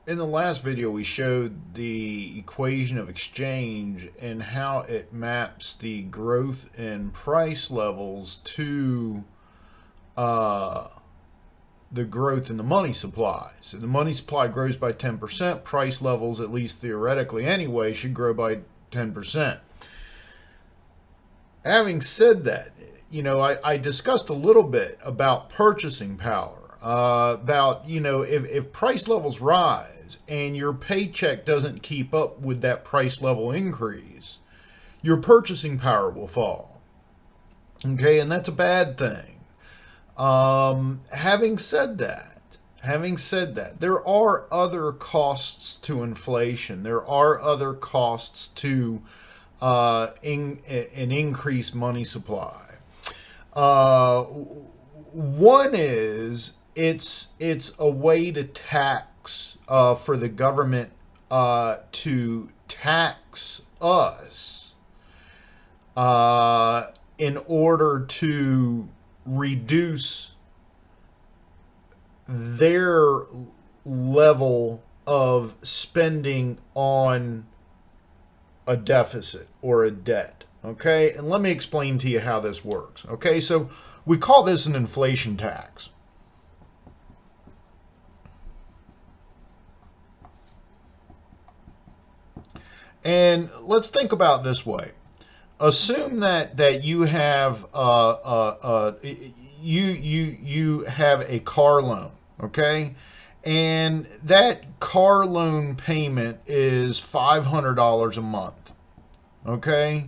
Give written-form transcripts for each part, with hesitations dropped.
In the last video, we showed the equation of exchange and how it maps the growth in price levels to uh, the growth in the money supply. So the money supply grows by 10%, price levels, at least theoretically anyway, should grow by 10%. Having said that, I discussed a little bit about purchasing power. About, if price levels rise and your paycheck doesn't keep up with that price level increase, your purchasing power will fall. Okay, and that's a bad thing. Having said that, there are other costs to inflation. There are other costs to an increased money supply. One is it's a way to tax for the government to tax us in order to reduce their level of spending on a deficit or a debt. Okay, and let me explain to you how this works. Okay, so we call this an inflation tax. And let's think about it this way. Assume that you have you have a car loan, okay, and that car loan payment is $500 a month, okay.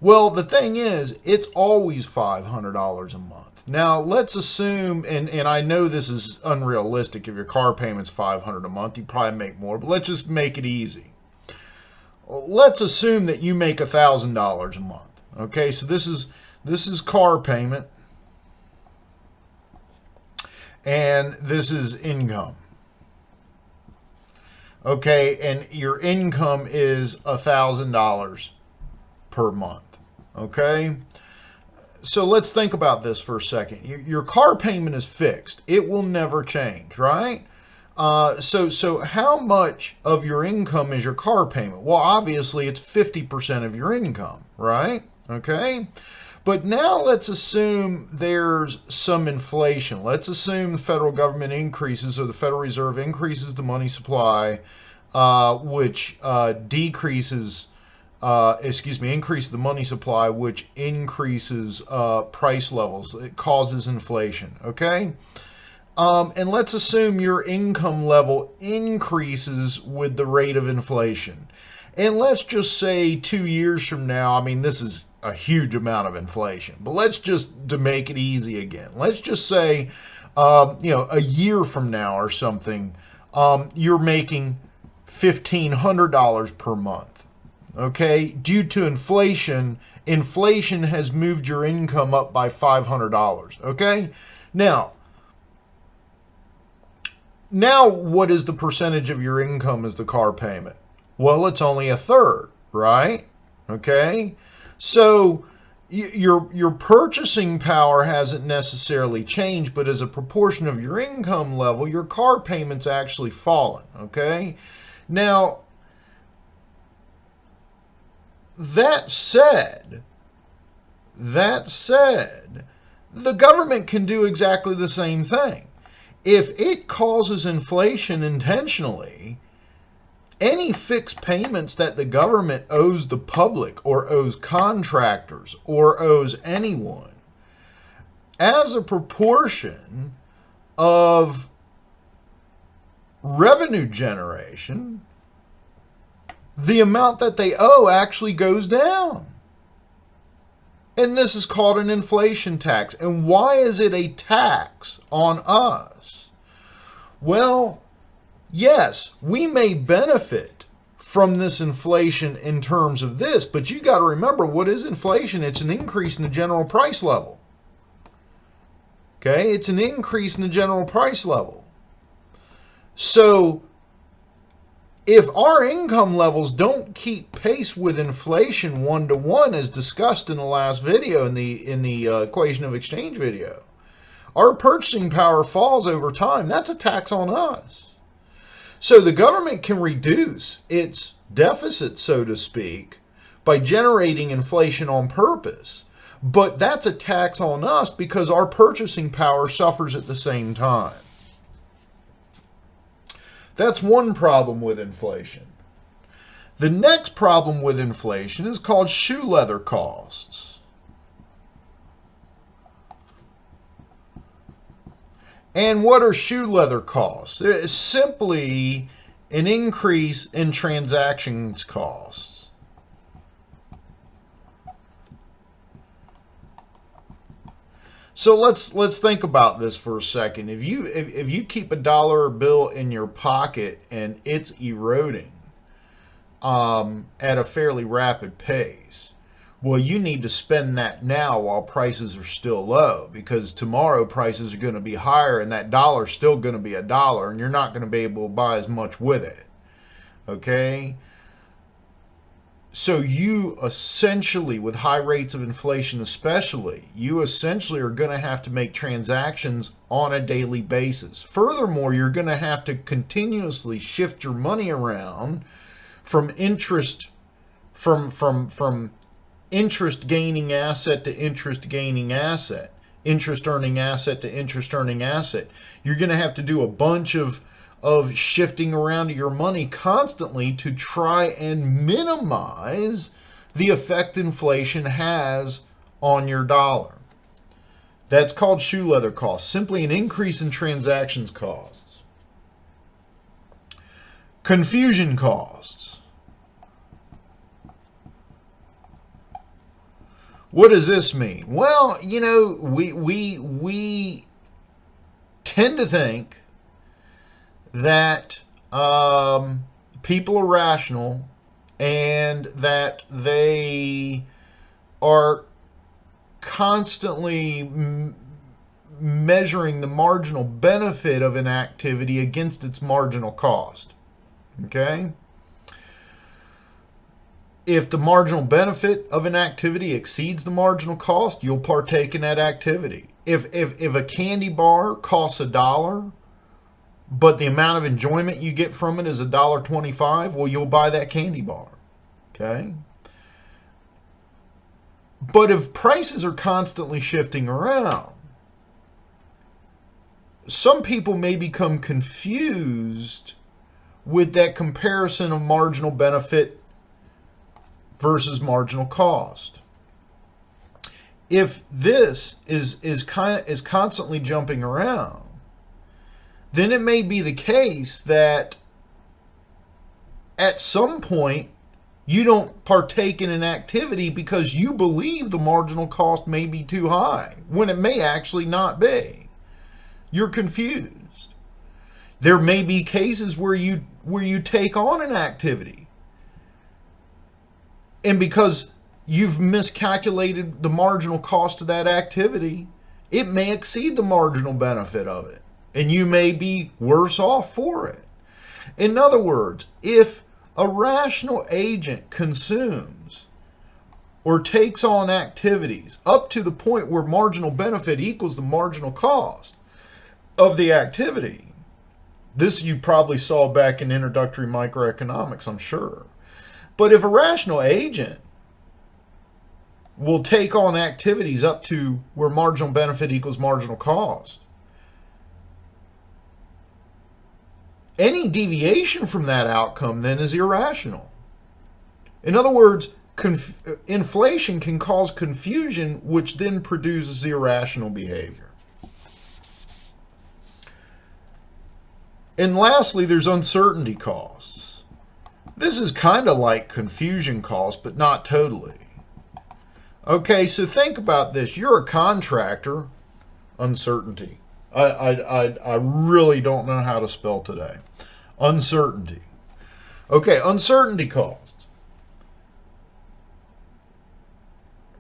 Well, the thing is, it's always $500 a month. Now, let's assume, and I know this is unrealistic. If your car payment's $500 a month, you probably make more, but let's just make it easy. Let's assume that you make $1,000 a month. Okay, so this is car payment, and this is income. Okay, and your income is $1,000 per month. Okay, so let's think about this for a second. Your car payment is fixed; it will never change, right? So how much of your income is your car payment? Well, obviously it's 50% of your income, right? Okay. But now let's assume there's some inflation. Let's assume the federal government increases, or the Federal Reserve increases the money supply, which increases the money supply, which increases price levels. It causes inflation, okay? And let's assume your income level increases with the rate of inflation. And let's just say 2 years from now, this is a huge amount of inflation, but let's just, to make it easy again, let's just say, a year from now or something, you're making $1,500 per month. Okay, due to inflation has moved your income up by $500. Okay, now what is the percentage of your income as the car payment? Well, it's only a third, right? Okay, so your purchasing power hasn't necessarily changed, but as a proportion of your income level, your car payment's actually fallen. Okay, now that said, the government can do exactly the same thing. If it causes inflation intentionally, any fixed payments that the government owes the public or owes contractors or owes anyone, as a proportion of revenue generation, the amount that they owe actually goes down. And this is called an inflation tax. And why is it a tax on us? Well, yes, we may benefit from this inflation in terms of this, but you got to remember, what is inflation? It's an increase in the general price level. Okay, it's an increase in the general price level. So if our income levels don't keep pace with inflation 1-to-1, as discussed in the last video, in the equation of exchange video, our purchasing power falls over time. That's a tax on us. So the government can reduce its deficit, so to speak, by generating inflation on purpose. But that's a tax on us because our purchasing power suffers at the same time. That's one problem with inflation. The next problem with inflation is called shoe leather costs. And what are shoe leather costs? It's simply an increase in transactions costs. So let's think about this for a second. If you keep a dollar bill in your pocket and it's eroding at a fairly rapid pace, well, you need to spend that now while prices are still low, because tomorrow prices are going to be higher and that dollar's still going to be a dollar and you're not going to be able to buy as much with it. Okay? So you essentially, with high rates of inflation especially, you essentially are going to have to make transactions on a daily basis. Furthermore, you're going to have to continuously shift your money around from interest interest gaining asset to interest gaining asset, interest earning asset to interest earning asset. You're going to have to do a bunch of shifting around your money constantly to try and minimize the effect inflation has on your dollar. That's called shoe leather costs, simply an increase in transactions costs. Confusion costs. What does this mean? Well, you know, we tend to think that people are rational and that they are constantly measuring the marginal benefit of an activity against its marginal cost. Okay? If the marginal benefit of an activity exceeds the marginal cost, you'll partake in that activity. If a candy bar costs $1, but the amount of enjoyment you get from it is $1.25, well, you'll buy that candy bar. Okay? But if prices are constantly shifting around, some people may become confused with that comparison of marginal benefit versus marginal cost. If this is constantly jumping around, then it may be the case that at some point you don't partake in an activity because you believe the marginal cost may be too high, when it may actually not be. You're confused. There may be cases where you take on an activity, and because you've miscalculated the marginal cost of that activity, it may exceed the marginal benefit of it, and you may be worse off for it. In other words, if a rational agent consumes or takes on activities up to the point where marginal benefit equals the marginal cost of the activity, this you probably saw back in introductory microeconomics, I'm sure. But if a rational agent will take on activities up to where marginal benefit equals marginal cost, any deviation from that outcome then is irrational. In other words, inflation can cause confusion, which then produces irrational behavior. And lastly, there's uncertainty costs. This is kind of like confusion costs, but not totally. Okay, so think about this. You're a contractor. Uncertainty. I really don't know how to spell today. Uncertainty. Okay, uncertainty costs.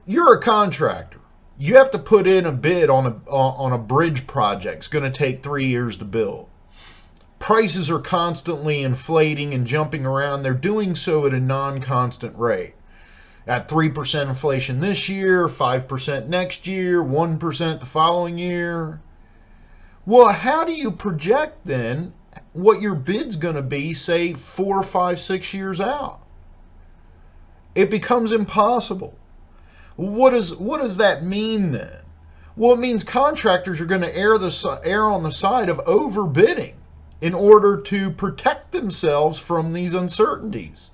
You're a contractor. You have to put in a bid on a bridge project. It's going to take 3 years to build. Prices are constantly inflating and jumping around. They're doing so at a non-constant rate. At 3% inflation this year, 5% next year, 1% the following year. Well, how do you project then what your bid's going to be, say, 4, 5, 6 years out. It becomes impossible. What does that mean then? Well, it means contractors are going to err on the side of overbidding in order to protect themselves from these uncertainties.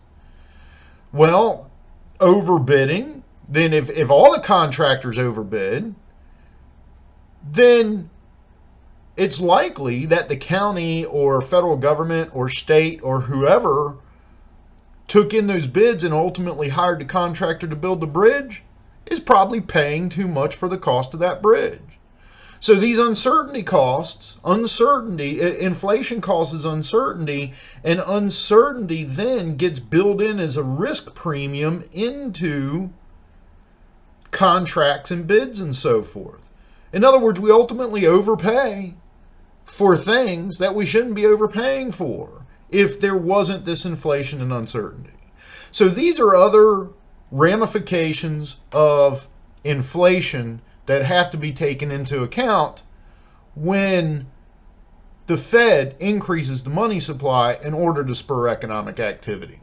Well, overbidding, then if all the contractors overbid, then it's likely that the county or federal government or state or whoever took in those bids and ultimately hired the contractor to build the bridge is probably paying too much for the cost of that bridge. So these uncertainty costs, inflation causes uncertainty, and uncertainty then gets built in as a risk premium into contracts and bids and so forth. In other words, we ultimately overpay for things that we shouldn't be overpaying for if there wasn't this inflation and uncertainty. So these are other ramifications of inflation that have to be taken into account when the Fed increases the money supply in order to spur economic activity.